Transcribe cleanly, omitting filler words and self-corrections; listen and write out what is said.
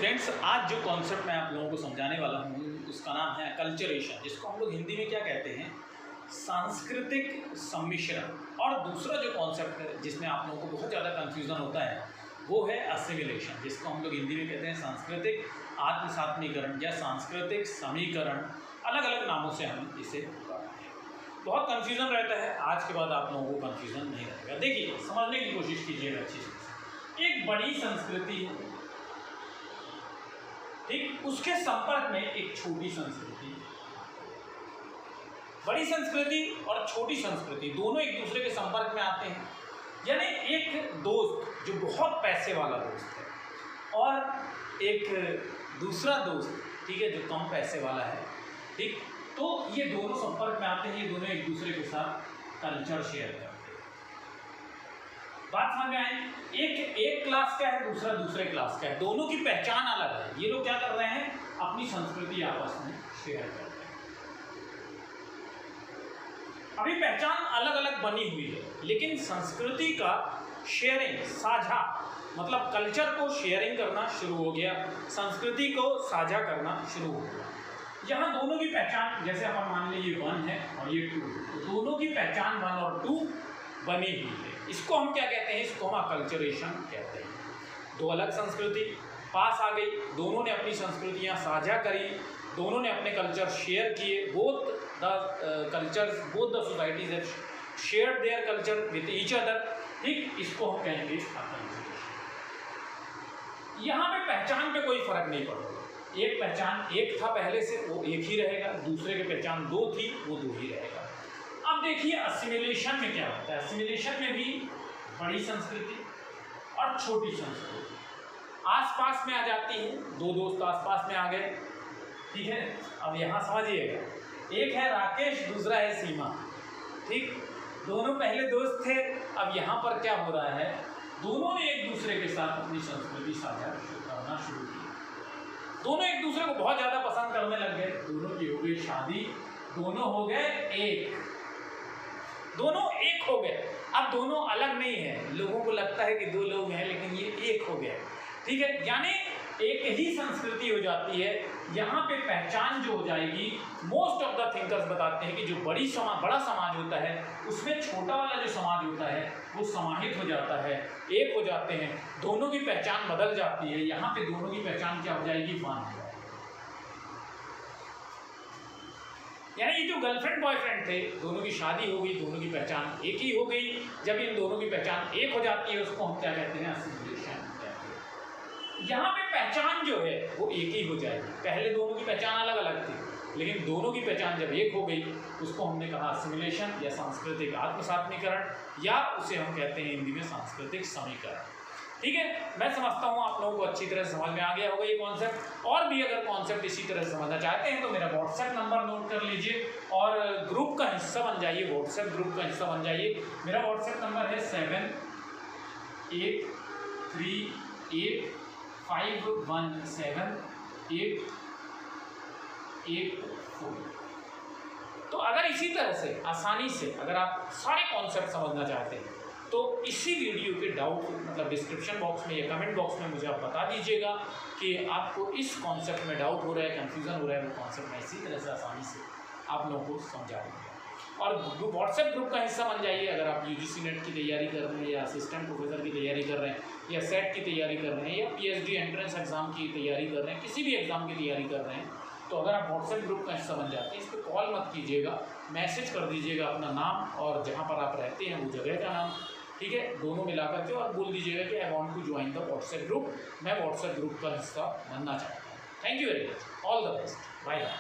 Students, आज जो concept मैं आप लोगों को समझाने वाला हूँ उसका नाम है कल्चरेशन, जिसको हम लोग हिंदी में क्या कहते हैं, सांस्कृतिक सम्मिश्रण। और दूसरा जो कॉन्सेप्ट है जिसमें आप लोगों को बहुत ज़्यादा कन्फ्यूज़न होता है वो है असिमिलेशन, जिसको हम लोग हिंदी में कहते हैं सांस्कृतिक आत्मसात्मीकरण या सांस्कृतिक समीकरण। अलग अलग नामों से हम इसे पुकारते हैं। बहुत कन्फ्यूज़न रहता है, आज के बाद आप लोगों को कन्फ्यूज़न नहीं रहेगा। देखिए, समझने की कोशिश कीजिएगा अच्छी से। एक बड़ी संस्कृति है, ठीक, उसके संपर्क में एक छोटी संस्कृति। बड़ी संस्कृति और छोटी संस्कृति दोनों एक दूसरे के संपर्क में आते हैं। यानी एक दोस्त जो बहुत पैसे वाला दोस्त है और एक दूसरा दोस्त, ठीक है, जो कम पैसे वाला है, ठीक, तो ये दोनों संपर्क में आते हैं। ये दोनों एक दूसरे के साथ कल्चर शेयर करते हैं। बात समझ में आई? एक क्लास का है, दूसरा दूसरे क्लास का है, दोनों की पहचान अलग है। ये लोग क्या कर रहे हैं, अपनी संस्कृति आपस में शेयर कर रहे हैं। अभी पहचान अलग अलग बनी हुई है, लेकिन संस्कृति का शेयरिंग, साझा, मतलब कल्चर को शेयरिंग करना शुरू हो गया, संस्कृति को साझा करना शुरू हो गया। यहाँ दोनों की पहचान, जैसे अपन मान लीजिए 1 है और ये 2, तो दोनों की पहचान 1 और 2 बनी हुई है। इसको हम क्या कहते हैं, इसको हम कल्चरेशन कहते हैं। दो अलग संस्कृति पास आ गई, दोनों ने अपनी संस्कृतियाँ साझा करी, दोनों ने अपने कल्चर शेयर किए। Both the societies have shared their culture with each other, ठीक, इसको हम कहेंगे कल्चरेशन। यहाँ पे पहचान पे कोई फर्क नहीं पड़ेगा। एक पहचान एक था पहले से, वो एक ही रहेगा, दूसरे की पहचान 2 थी, वो 2 ही रहेगा। अब देखिए असिमिलेशन में क्या होता है। असिमिलेशन में भी बड़ी संस्कृति और छोटी संस्कृति आसपास में आ जाती है। 2 दोस्त आसपास में आ गए, ठीक है। अब यहाँ समझिएगा, एक है राकेश, दूसरा है सीमा, ठीक, दोनों पहले दोस्त थे। अब यहाँ पर क्या हो रहा है, दोनों ने एक दूसरे के साथ अपनी संस्कृति साझा करना शुरू की। दोनों एक दूसरे को बहुत ज़्यादा पसंद करने लग गए, दोनों की हो गई शादी, दोनों हो गए एक, दोनों एक हो गए। अब दोनों अलग नहीं है, लोगों को लगता है कि 2 लोग हैं, लेकिन ये एक हो गए, ठीक है। यानी एक ही संस्कृति हो जाती है। यहाँ पे पहचान जो हो जाएगी, मोस्ट ऑफ द थिंकर्स बताते हैं कि जो बड़ा समाज होता है उसमें छोटा वाला जो समाज होता है वो समाहित हो जाता है, एक हो जाते हैं, दोनों की पहचान बदल जाती है। यहाँ पे दोनों की पहचान क्या हो जाएगी, 1 हो जाएगी। यानी ये जो गर्लफ्रेंड बॉयफ्रेंड थे, दोनों की शादी हो गई, दोनों की पहचान एक ही हो गई। जब इन दोनों की पहचान एक हो जाती है, उसको हम क्या कहते हैं, असिमिलेशन कहते हैं। यहाँ पे पहचान जो है वो एक ही हो जाएगी। पहले दोनों की पहचान अलग अलग थी, लेकिन दोनों की पहचान जब एक हो गई, उसको हमने कहा असिमिलेशन या सांस्कृतिक आत्मसात्मीकरण, या उसे हम कहते हैं हिंदी में सांस्कृतिक समीकरण, ठीक है। मैं समझता हूँ आप लोगों को अच्छी तरह समझ में आ गया होगा ये कॉन्सेप्ट। और भी अगर कॉन्सेप्ट इसी तरह समझना चाहते हैं तो मेरा व्हाट्सएप नंबर नोट कर लीजिए और ग्रुप का हिस्सा बन जाइए, व्हाट्सएप ग्रुप का हिस्सा बन जाइए। मेरा व्हाट्सएप नंबर है 7838517884। तो अगर इसी तरह से आसानी से अगर आप सारे कॉन्सेप्ट समझना चाहते हैं तो इसी वीडियो के डाउट, मतलब डिस्क्रिप्शन बॉक्स में या कमेंट बॉक्स में मुझे आप बता दीजिएगा कि आपको इस कॉन्सेप्ट में डाउट हो रहा है, कन्फ्यूज़न हो रहा है। वो कॉन्सेप्ट मैं इसी तरह से आसानी से आप लोगों को समझा दूँगा। और व्हाट्सएप ग्रुप का हिस्सा बन जाइए अगर आप UGC नेट की तैयारी कर रहे हैं, या असिस्टेंट प्रोफेसर की तैयारी कर रहे हैं, या सेट की तैयारी कर रहे हैं, या PhD एंट्रेंस एग्जाम की तैयारी कर रहे हैं, किसी भी एग्जाम की तैयारी कर रहे हैं, तो अगर आप व्हाट्सएप ग्रुप का हिस्सा बन जाते हैं, इस पर कॉल मत कीजिएगा, मैसेज कर दीजिएगा अपना नाम और जहाँ पर आप रहते हैं वो जगह का नाम, ठीक है, दोनों मिला करके, और बोल दीजिएगा कि I want to join the WhatsApp group, मैं व्हाट्सएप ग्रुप का हिस्सा बनना चाहता हूँ। Thank you very much, all the best, bye bye.